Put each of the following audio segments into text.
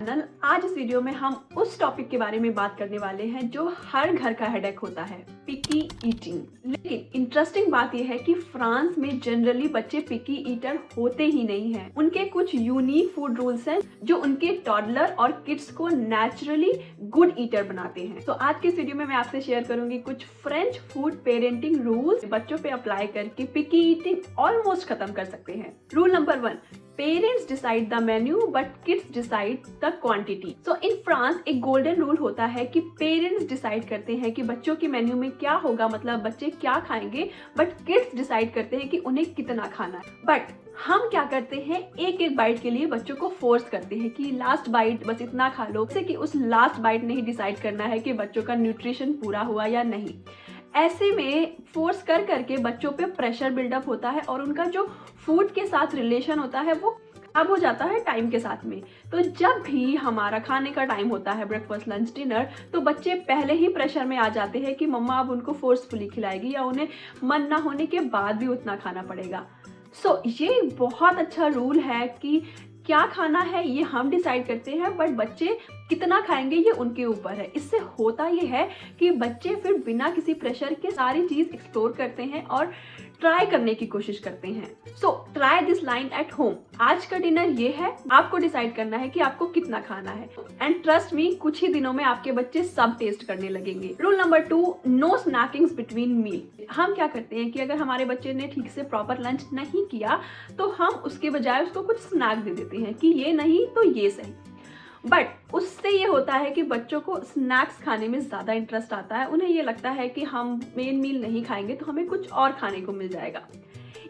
Channel. आज इस video में हम उस टॉपिक के बारे में बात करने वाले हैं जो हर घर का हेडेक होता है, पिकी ईटिंग। लेकिन इंटरेस्टिंग बात यह है कि फ्रांस में जनरली बच्चे पिकी ईटर होते ही नहीं हैं। उनके कुछ यूनिक फूड रूल्स हैं जो उनके टॉडलर और किड्स को नेचुरली गुड ईटर बनाते हैं। तो आज के इस वीडियो में मैं आपसे शेयर करूंगी कुछ फ्रेंच फूड पेरेंटिंग रूल्स बच्चों पे अप्लाई करके पिकी ईटिंग ऑलमोस्ट खत्म कर सकते हैं। Rule number 1, parents decide the menu but kids decide the quantity. So in France एक गोल्डन रूल होता है कि पेरेंट्स डिसाइड करते हैं कि बच्चों के मेन्यू में क्या होगा, मतलब बच्चे क्या खाएंगे, बट किड्स डिसाइड करते हैं कि उन्हें कितना खाना है। बट हम क्या करते हैं, एक एक बाइट के लिए बच्चों को फोर्स करते हैं कि लास्ट बाइट बस इतना खा लो, जैसे कि उस लास्ट बाइट ने ही डिसाइड करना है कि बच्चों का न्यूट्रिशन पूरा हुआ या नहीं। ऐसे में फोर्स कर करके बच्चों पे प्रेशर बिल्डअप होता है और उनका जो फूड के साथ रिलेशन होता है वो खराब हो जाता है टाइम के साथ में। तो जब भी हमारा खाने का टाइम होता है, ब्रेकफास्ट लंच डिनर, तो बच्चे पहले ही प्रेशर में आ जाते हैं कि मम्मा अब उनको फोर्सफुली खिलाएगी या उन्हें मन ना होने के बाद भी उतना खाना पड़ेगा। सो ये बहुत अच्छा रूल है कि क्या खाना है ये हम डिसाइड करते हैं, बट बच्चे कितना खाएंगे ये उनके ऊपर है। इससे होता ये है कि बच्चे फिर बिना किसी प्रेशर के सारी चीज एक्सप्लोर करते हैं और ट्राई करने की कोशिश करते हैं। So try this line at home. आज का डिनर ये है, आपको डिसाइड करना है कि आपको कितना खाना है, एंड ट्रस्ट मी कुछ ही दिनों में आपके बच्चे सब टेस्ट करने लगेंगे। Rule number 2, no snackings between meal. हम क्या करते हैं कि अगर हमारे बच्चे ने ठीक से प्रॉपर लंच नहीं किया तो हम उसके बजाय उसको कुछ स्नैक दे देते हैं कि ये नहीं तो ये सही। बट उससे ये होता है कि बच्चों को स्नैक्स खाने में ज़्यादा इंटरेस्ट आता है। उन्हें ये लगता है कि हम मेन मील नहीं खाएंगे तो हमें कुछ और खाने को मिल जाएगा।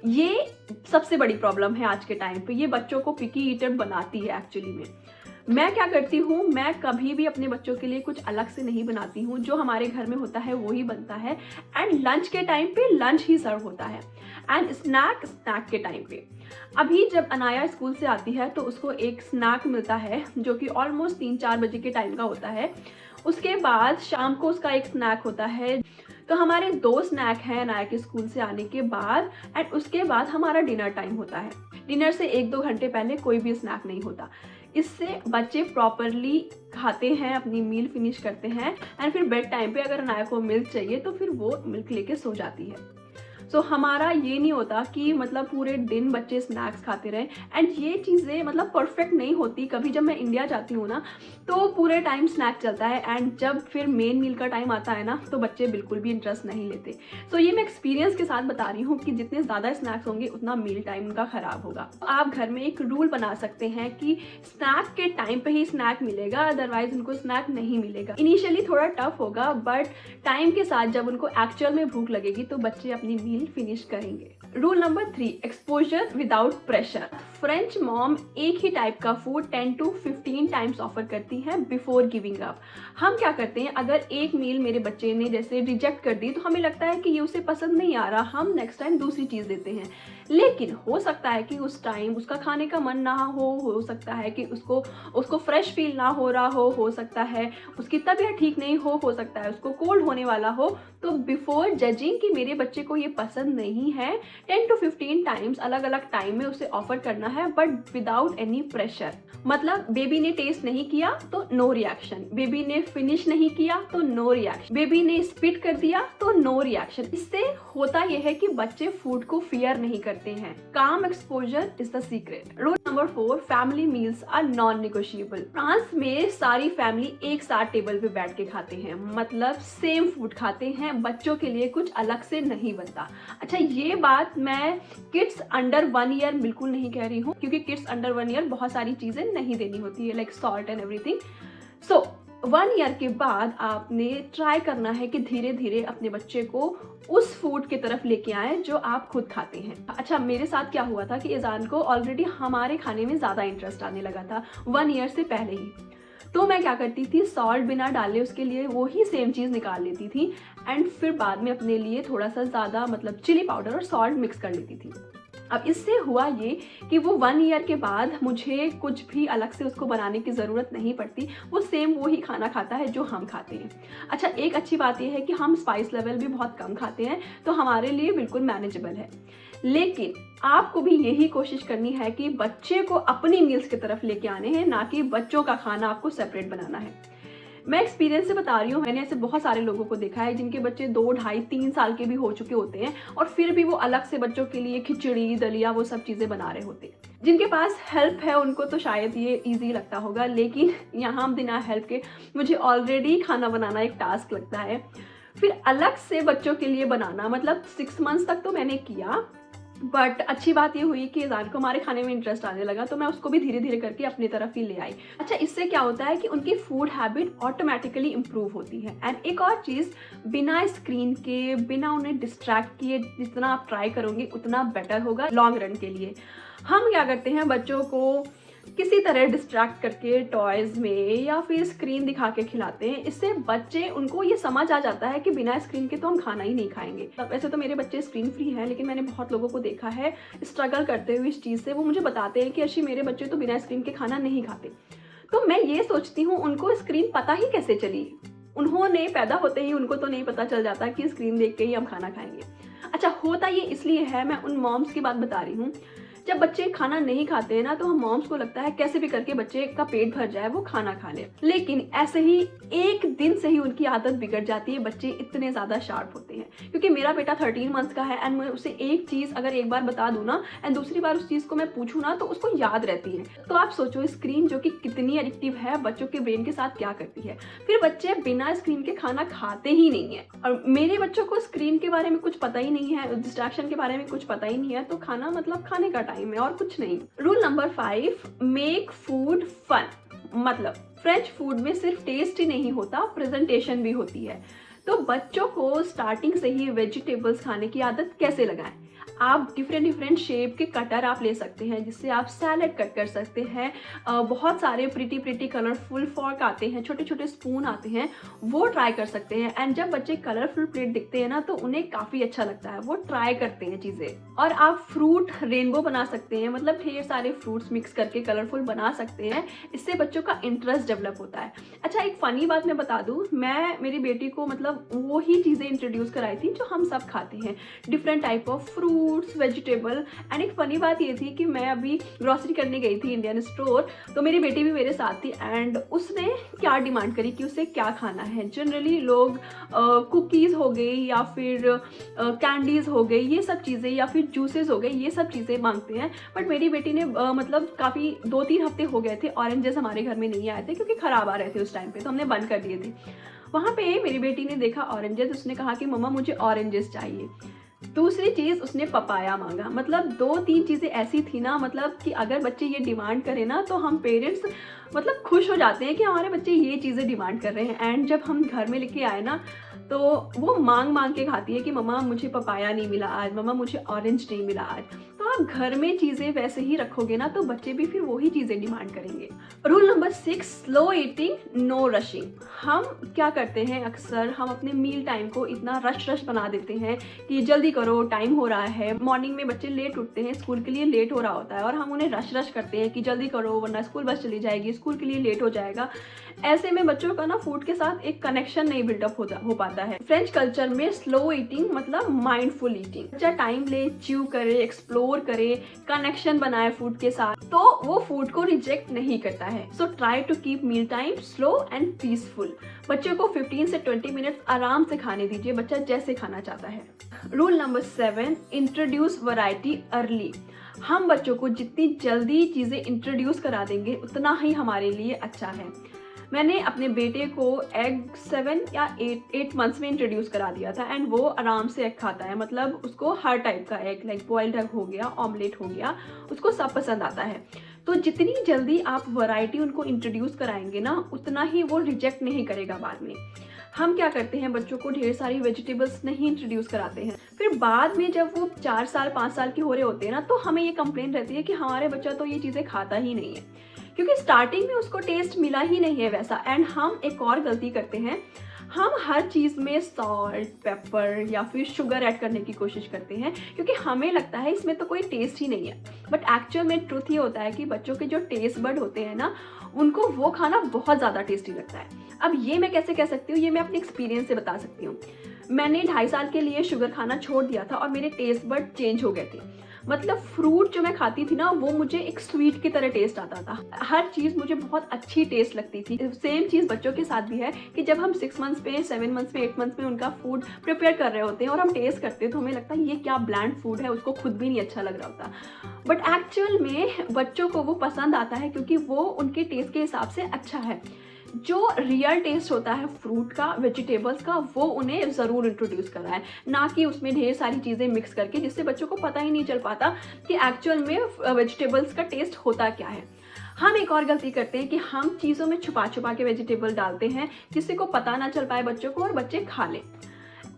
ये सबसे बड़ी प्रॉब्लम है आज के टाइम पे। ये बच्चों को पिकी ईटर बनाती है एक्चुअली में। मैं क्या करती हूँ, मैं कभी भी अपने बच्चों के लिए कुछ अलग से नहीं बनाती हूँ। जो हमारे घर में होता है वो ही बनता है, एंड लंच के टाइम पे लंच ही सर्व होता है, एंड स्नैक के टाइम पे। अभी जब अनाया स्कूल से आती है तो उसको एक स्नैक मिलता है जो कि ऑलमोस्ट 3-4 बजे के टाइम का होता है। उसके बाद शाम को उसका एक स्नैक होता है। तो हमारे 2 स्नैक हैं अनाया के स्कूल से आने के बाद, एंड उसके बाद हमारा डिनर टाइम होता है। डिनर से 1-2 घंटे पहले कोई भी स्नैक नहीं होता। इससे बच्चे प्रॉपरली खाते हैं, अपनी मील फिनिश करते हैं, एंड फिर बेड टाइम पे अगर अनाया को मिल्क चाहिए तो फिर वो मिल्क लेके सो जाती है। सो हमारा ये नहीं होता कि मतलब पूरे दिन बच्चे स्नैक्स खाते रहें, एंड ये चीज़ें मतलब परफेक्ट नहीं होती। कभी जब मैं इंडिया जाती हूँ ना तो पूरे टाइम स्नैक चलता है, एंड जब फिर मेन मील का टाइम आता है ना तो बच्चे बिल्कुल भी इंटरेस्ट नहीं लेते। सो ये मैं एक्सपीरियंस के साथ बता रही हूँ कि जितने ज़्यादा स्नैक्स होंगे उतना मील टाइम उनका ख़राब होगा। तो आप घर में एक रूल बना सकते हैं कि स्नैक के टाइम पे ही स्नैक मिलेगा, अदरवाइज उनको स्नैक नहीं मिलेगा। इनिशियली थोड़ा टफ होगा, बट टाइम के साथ जब उनको एक्चुअल में भूख लगेगी तो बच्चे अपनी मील फिनिश करेंगे। Rule number 3, exposure without pressure. French mom एक ही टाइप का फूड 10 to 15 टाइम्स ऑफर करती हैं बिफोर गिविंग अप। हम क्या करते हैं, अगर एक मील मेरे बच्चे ने जैसे रिजेक्ट कर दी तो हमें लगता है कि ये उसे पसंद नहीं आ रहा, हम नेक्स्ट टाइम दूसरी चीज़ देते हैं। लेकिन हो सकता है कि उस टाइम उसका खाने का मन ना हो सकता है कि उसको फ्रेश फील ना हो रहा हो सकता है उसकी तबीयत ठीक नहीं हो सकता है उसको कोल्ड होने वाला हो। तो बिफोर जजिंग कि मेरे बच्चे को ये पसंद नहीं है, 10 to 15 टाइम्स अलग अलग टाइम में उसे ऑफर करना है, बट विदाउट एनी प्रेशर। मतलब बेबी ने टेस्ट नहीं किया तो नो रिएक्शन, बेबी ने फिनिश नहीं किया तो नो रिएक्शन, बेबी ने स्पिट कर दिया तो नो रिएक्शन। इससे होता यह है कि बच्चे फूड को फियर नहीं करते हैं। काम exposure is the secret. Rule number 4, family meals are non negotiable. France में सारी फैमिली एक साथ टेबल पे बैठ के खाते हैं, मतलब सेम फूड खाते हैं, बच्चों के लिए कुछ अलग से नहीं बनता। अच्छा, ये बात मैं किड्स अंडर 1 ईयर बिल्कुल नहीं कह रही हूँ, क्योंकि किड्स अंडर 1 ईयर बहुत सारी चीजें नहीं देनी होती है, like salt and everything. So 1 year के बाद आपने ट्राई करना है कि धीरे धीरे अपने बच्चे को उस फूड की तरफ लेके आए जो आप खुद खाते हैं। अच्छा, मेरे साथ क्या हुआ था कि इजान को ऑलरेडी हमारे खाने में ज़्यादा इंटरेस्ट आने लगा था 1 ईयर से पहले ही। तो मैं क्या करती थी, सॉल्ट बिना डाले उसके लिए वो ही सेम चीज़ निकाल लेती थी, एंड फिर बाद में अपने लिए थोड़ा सा ज़्यादा मतलब चिली पाउडर और सॉल्ट मिक्स कर लेती थी। अब इससे हुआ ये कि वो 1 ईयर के बाद मुझे कुछ भी अलग से उसको बनाने की ज़रूरत नहीं पड़ती, वो सेम वो ही खाना खाता है जो हम खाते हैं। अच्छा, एक अच्छी बात ये है कि हम स्पाइस लेवल भी बहुत कम खाते हैं, तो हमारे लिए बिल्कुल मैनेजेबल है। लेकिन आपको भी यही कोशिश करनी है कि बच्चे को अपनी मील्स की तरफ लेके आने हैं, ना कि बच्चों का खाना आपको सेपरेट बनाना है। मैं एक्सपीरियंस से बता रही हूँ, मैंने ऐसे बहुत सारे लोगों को देखा है जिनके बच्चे 2, ढाई, 3 साल के भी हो चुके होते हैं और फिर भी वो अलग से बच्चों के लिए खिचड़ी, दलिया, वो सब चीज़ें बना रहे होते हैं। जिनके पास हेल्प है उनको तो शायद ये ईजी लगता होगा, लेकिन यहाँ बिना हेल्प के मुझे ऑलरेडी खाना बनाना एक टास्क लगता है। फिर अलग से बच्चों के लिए बनाना, मतलब 6 मंथ्स तक तो मैंने किया, बट अच्छी बात ये हुई कि ज़ान को हमारे खाने में इंटरेस्ट आने लगा, तो मैं उसको भी धीरे धीरे करके अपनी तरफ ही ले आई। अच्छा, इससे क्या होता है कि उनकी फूड हैबिट ऑटोमेटिकली इम्प्रूव होती है। एंड एक और चीज़, बिना स्क्रीन के, बिना उन्हें डिस्ट्रैक्ट किए जितना आप ट्राई करोगे उतना बेटर होगा लॉन्ग रन के लिए। हम क्या करते हैं, बच्चों को किसी तरह डिस्ट्रैक्ट करके टॉयज़ में या फिर स्क्रीन दिखा के खिलाते हैं। इससे बच्चे, उनको ये समझ आ जाता है कि बिना स्क्रीन के तो हम खाना ही नहीं खाएंगे। वैसे तो मेरे बच्चे स्क्रीन फ्री हैं, लेकिन मैंने बहुत लोगों को देखा है स्ट्रगल करते हुए इस चीज़ से। वो मुझे बताते हैं कि अर्शी, मेरे बच्चे तो बिना स्क्रीन के खाना नहीं खाते। तो मैं ये सोचती हूँ, उनको स्क्रीन पता ही कैसे चली? उन्होंने पैदा होते ही उनको तो नहीं पता चल जाता कि स्क्रीन देख के ही हम खाना खाएंगे। अच्छा, होता ये इसलिए है, मैं उन मॉम्स की बात बता रही हूँ, जब बच्चे खाना नहीं खाते हैं ना, तो हम मॉम्स को लगता है कैसे भी करके बच्चे का पेट भर जाए, वो खाना खा ले। लेकिन ऐसे ही एक दिन से ही उनकी आदत बिगड़ जाती है। बच्चे इतने ज़्यादा शार्प होते हैं, क्योंकि मेरा बेटा 13 मंथ्स का है एंड मैं उसे एक चीज़ अगर एक बार बता दूँ ना एंड दूसरी बार उस चीज़ को मैं पूछूँ ना, तो उसको याद रहती है। तो आप सोचो, स्क्रीन जो कि कितनी एडिक्टिव है, बच्चों के ब्रेन के साथ क्या करती है। फिर बच्चे बिना स्क्रीन के खाना खाते ही नहीं है। और मेरे बच्चों को स्क्रीन के बारे में कुछ पता ही नहीं है, डिस्ट्रैक्शन के बारे में कुछ पता ही नहीं है, तो खाना मतलब खाने का टाइम है और कुछ नहीं। Rule number 5, make food fun. मतलब फ्रेंच फूड में सिर्फ टेस्ट ही नहीं होता, प्रेजेंटेशन भी होती है। तो बच्चों को स्टार्टिंग से ही वेजिटेबल्स खाने की आदत कैसे लगाएं? आप डिफरेंट शेप के कटर आप ले सकते हैं, जिससे आप सैलेड कट कर सकते हैं। बहुत सारे प्रिटी कलरफुल फॉर्क आते हैं, छोटे छोटे स्पून आते हैं, वो ट्राई कर सकते हैं। एंड जब बच्चे कलरफुल प्लेट दिखते हैं ना, तो उन्हें काफ़ी अच्छा लगता है, वो ट्राई करते हैं चीज़ें। और आप फ्रूट रेनबो बना सकते हैं, मतलब ढेर सारे फ्रूट्स मिक्स करके कलरफुल बना सकते हैं। इससे बच्चों का इंटरेस्ट डेवलप होता है। अच्छा, एक फ़नी बात मैं बता दूँ, मैं मेरी बेटी को मतलब वो ही चीज़ें इंट्रोड्यूस कराई थी जो हम सब खाते हैं, different type of fruits, vegetable. And एक फनी बात ये थी कि मैं अभी ग्रोसरी करने गई थी इंडियन स्टोर, तो मेरी बेटी भी मेरे साथ थी एंड उसने क्या डिमांड करी कि उसे क्या खाना है। जनरली लोग कुकीज़ हो गई या फिर कैंडीज़ हो गई, ये सब चीज़ें, या फिर जूसेस हो गए, ये सब चीज़ें मांगते हैं। बट मेरी बेटी ने मतलब काफ़ी 2-3 हफ्ते हो गए थे, ऑरेंजेस हमारे घर में नहीं आए थे क्योंकि ख़राब आ रहे थे उस टाइम पे, तो हमने बंद कर दिए थे। वहाँ पे मेरी बेटी ने देखा ऑरेंजेस, उसने कहा कि मम्मा मुझे ऑरेंजेस चाहिए। दूसरी चीज़, उसने पपाया मांगा। मतलब 2-3 चीज़ें ऐसी थी ना, मतलब कि अगर बच्चे ये डिमांड करें ना, तो हम पेरेंट्स मतलब खुश हो जाते हैं कि हमारे बच्चे ये चीज़ें डिमांड कर रहे हैं। एंड जब हम घर में लेके आए ना, तो वो मांग के खाती है कि मम्मा मुझे पपाया नहीं मिला आज, मम्मा मुझे ऑरेंज नहीं मिला आज। तो आप घर में चीज़ें वैसे ही रखोगे ना, तो बच्चे भी फिर वही चीज़ें डिमांड करेंगे। Rule number 6, slow eating, no rushing. हम क्या करते हैं, अक्सर हम अपने मील टाइम को इतना रश बना देते हैं कि जल्दी करो, टाइम हो रहा है। मॉर्निंग में बच्चे लेट उठते हैं, स्कूल के लिए लेट हो रहा होता है, और हम उन्हें रश करते हैं कि जल्दी करो वरना स्कूल बस चली जाएगी, स्कूल के लिए लेट हो जाएगा। ऐसे में बच्चों का ना फूड के साथ एक कनेक्शन नहीं बिल्डअप हो पाता है। फ्रेंच कल्चर में स्लो ईटिंग मतलब माइंडफुल ईटिंग। बच्चा टाइम ले, च्यू करे, एक्सप्लोर करे, कनेक्शन बनाए फूड के साथ, तो वो फूड को रिजेक्ट नहीं करता है। So try to keep meal time slow and peaceful. बच्चों को 15 से 20 मिनट्स आराम से खाने दीजिए, बच्चा जैसे खाना चाहता है। Rule number 7, introduce variety early. हम बच्चों को जितनी जल्दी चीज़ें इंट्रोड्यूस करा देंगे, उतना ही हमारे लिए अच्छा है। मैंने अपने बेटे को एग 7 या 8 मंथ्स में इंट्रोड्यूस करा दिया था एंड वो आराम से एग खाता है। मतलब उसको हर टाइप का एग, लाइक बॉइल्ड एग हो गया, ऑमलेट हो गया, उसको सब पसंद आता है। तो जितनी जल्दी आप वैरायटी उनको इंट्रोड्यूस कराएंगे ना, उतना ही वो रिजेक्ट नहीं करेगा बाद में। हम क्या करते हैं, बच्चों को ढेर सारी वेजिटेबल्स नहीं इंट्रोड्यूस कराते हैं, फिर बाद में जब वो 4 साल 5 साल के हो रहे होते हैं ना, तो हमें ये कंप्लेंट रहती है कि हमारे बच्चा तो ये चीज़ें खाता ही नहीं है, क्योंकि स्टार्टिंग में उसको टेस्ट मिला ही नहीं है वैसा। एंड हम एक और गलती करते हैं, हम हर चीज़ में सॉल्ट, पेपर या फिर शुगर ऐड करने की कोशिश करते हैं, क्योंकि हमें लगता है इसमें तो कोई टेस्ट ही नहीं है। बट एक्चुअल में ट्रुथ ये होता है कि बच्चों के जो टेस्ट बड होते हैं ना, उनको वो खाना बहुत ज़्यादा टेस्टी लगता है। अब ये मैं कैसे कह सकती हूँ, ये मैं अपने एक्सपीरियंस से बता सकती हूँ। मैंने 2.5 साल के लिए शुगर खाना छोड़ दिया था और मेरे टेस्ट बड चेंज हो गए थे। मतलब फ्रूट जो मैं खाती थी ना, वो मुझे एक स्वीट की तरह टेस्ट आता था। हर चीज़ मुझे बहुत अच्छी टेस्ट लगती थी। सेम चीज़ बच्चों के साथ भी है कि जब हम 6 मंथ्स पे, 7 मंथ्स पे, 8 मंथ्स में उनका फूड प्रिपेयर कर रहे होते हैं और हम टेस्ट करते हैं तो हमें लगता है ये क्या ब्लैंड फूड है, उसको खुद भी नहीं अच्छा लग रहा होता। बट एक्चुअल में बच्चों को वो पसंद आता है क्योंकि वो उनके टेस्ट के हिसाब से अच्छा है। जो रियल टेस्ट होता है फ्रूट का, वेजिटेबल्स का, वो उन्हें ज़रूर इंट्रोड्यूस करा है, ना कि उसमें ढेर सारी चीज़ें मिक्स करके, जिससे बच्चों को पता ही नहीं चल पाता कि एक्चुअल में वेजिटेबल्स का टेस्ट होता क्या है। हम एक और गलती करते हैं कि हम चीज़ों में छुपा छुपा के वेजिटेबल डालते हैं जिससे को पता ना चल पाए बच्चों को और बच्चे खा लें।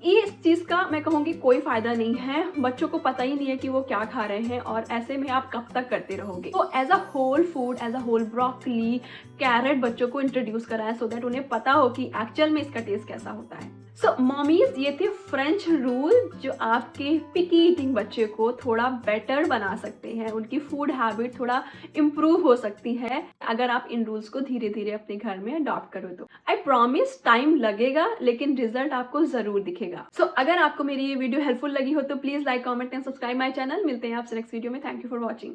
इस चीज़ का मैं कहूँगी कोई फ़ायदा नहीं है, बच्चों को पता ही नहीं है कि वो क्या खा रहे हैं और ऐसे में आप कब तक करते रहोगे। तो as a whole food, as a whole broccoli, carrot बच्चों को इंट्रोड्यूस कराएं सो दैट उन्हें पता हो कि एक्चुअल में इसका टेस्ट कैसा होता है। सो मॉमीज, ये थे फ्रेंच रूल जो आपके पिकी ईटिंग बच्चे को थोड़ा बेटर बना सकते हैं, उनकी फूड हैबिट थोड़ा इम्प्रूव हो सकती है अगर आप इन रूल्स को धीरे धीरे अपने घर में अडॉप्ट करो तो। आई प्रॉमिस टाइम लगेगा लेकिन रिजल्ट आपको जरूर दिखेगा। सो अगर आपको मेरी ये वीडियो हेल्पफुल लगी हो तो please like, comment and subscribe my channel. मिलते हैं आपसे नेक्स्ट वीडियो में। Thank you for watching.